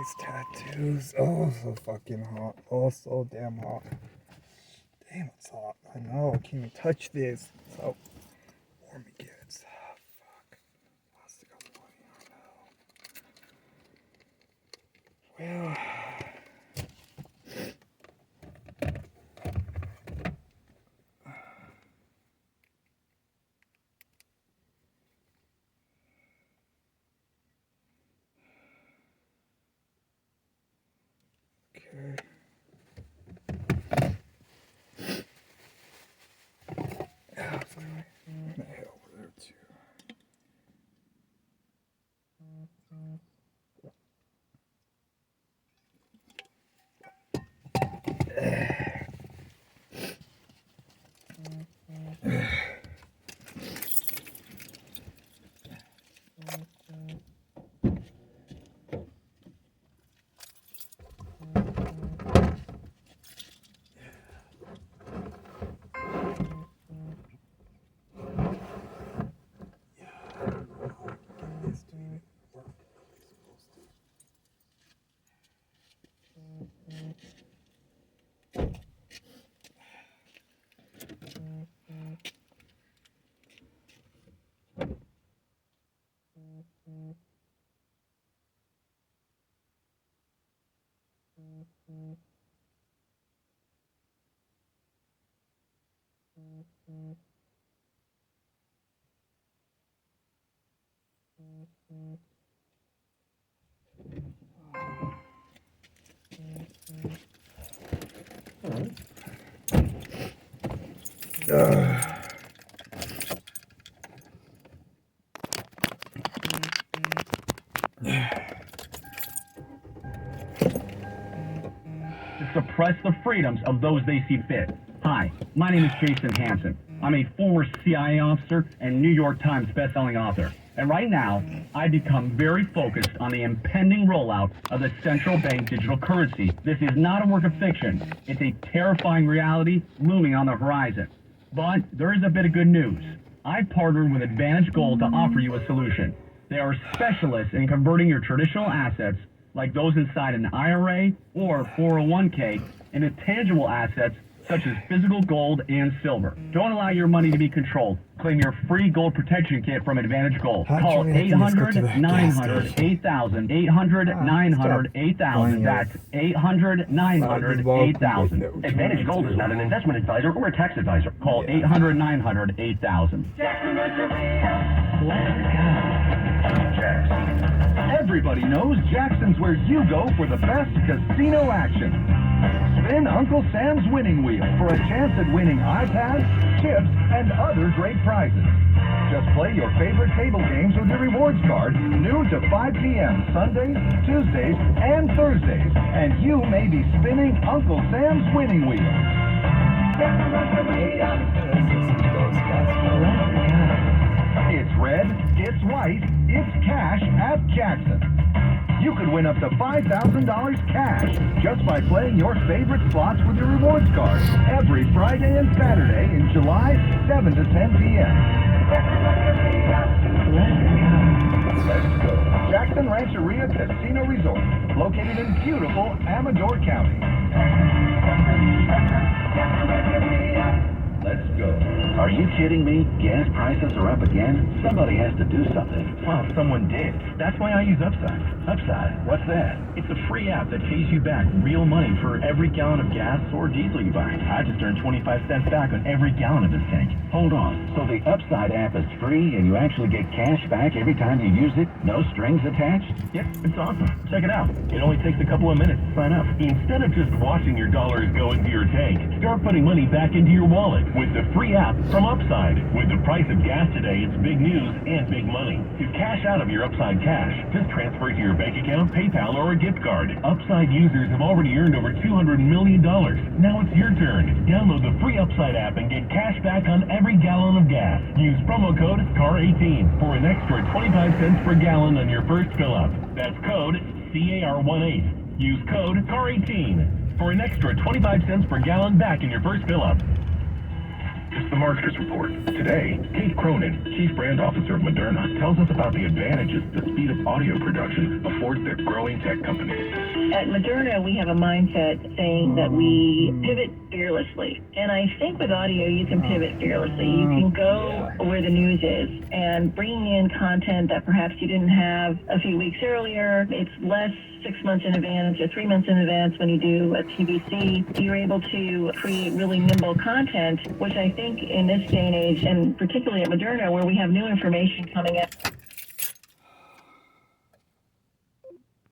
Nice tattoos. Oh, so fucking hot. Oh, so damn hot. Damn, it's hot. I know. Can you touch this? So warm it gets. Oh, fuck. Lost a couple money. I know. Well. Okay. Yeah, finally. I'm gonna head over there too. To suppress the freedoms of those they see fit. Hi, my name is Jason Hansen. I'm a former CIA officer and New York Times bestselling author. And right now, I become very focused on the impending rollout of the central bank digital currency. This is not a work of fiction. It's a terrifying reality looming on the horizon. But there is a bit of good news. I've partnered with Advantage Gold to offer you a solution. They are specialists in converting your traditional assets, like those inside an IRA or 401k, into tangible assets such as physical gold and silver. Don't allow your money to be controlled. Claim your free gold protection kit from Advantage Gold. Call 800-900-8000. 800-900-8000. That's 800-900-8000. Advantage Gold is not an investment advisor or a tax advisor. Call 800-900-8000. Let's go. Everybody knows Jackson's where you go for the best casino action. Spin Uncle Sam's winning wheel for a chance at winning iPads, chips, and other great prizes. Just play your favorite table games with your rewards card noon to 5 p.m. Sundays, Tuesdays, and Thursdays, and you may be spinning Uncle Sam's winning wheel. It's red, it's white, it's cash at Jackson. You could win up to $5,000 cash just by playing your favorite slots with your rewards card every Friday and Saturday in July, 7 to 10 p.m. Let's go. Jackson Rancheria Casino Resort, located in beautiful Amador County. Let's go. Are you kidding me? Gas prices are up again? Somebody has to do something. Well, someone did. That's why I use Upside. Upside? What's that? It's a free app that pays you back real money for every gallon of gas or diesel you buy. I just earned 25 cents back on every gallon of this tank. Hold on. So the Upside app is free and you actually get cash back every time you use it? No strings attached? Yep, it's awesome. Check it out. It only takes a couple of minutes to sign up. Instead of just watching your dollars go into your tank, start putting money back into your wallet with the free app from Upside. With the price of gas today, it's big news and big money. To cash out of your Upside cash, just transfer it to your bank account, PayPal, or a gift card. Upside users have already earned over $200 million. Now it's your turn. Download the free Upside app and get cash back on every gallon of gas. Use promo code CAR18 for an extra 25 cents per gallon on your first fill-up. That's code CAR18. Use code CAR18 for an extra 25 cents per gallon back in your first fill-up. It's the Marketers Report. Today, Kate Cronin, Chief Brand Officer of Moderna, tells us about the advantages the speed of audio production affords their growing tech companies. At Moderna, we have a mindset saying that we pivot fearlessly. And I think with audio, you can pivot fearlessly. You can go where the news is and bringing in content that perhaps you didn't have a few weeks earlier. It's less 6 months in advance or 3 months in advance when you do a TVC. You're able to create really nimble content, which I think in this day and age, and particularly at Moderna, where we have new information coming in.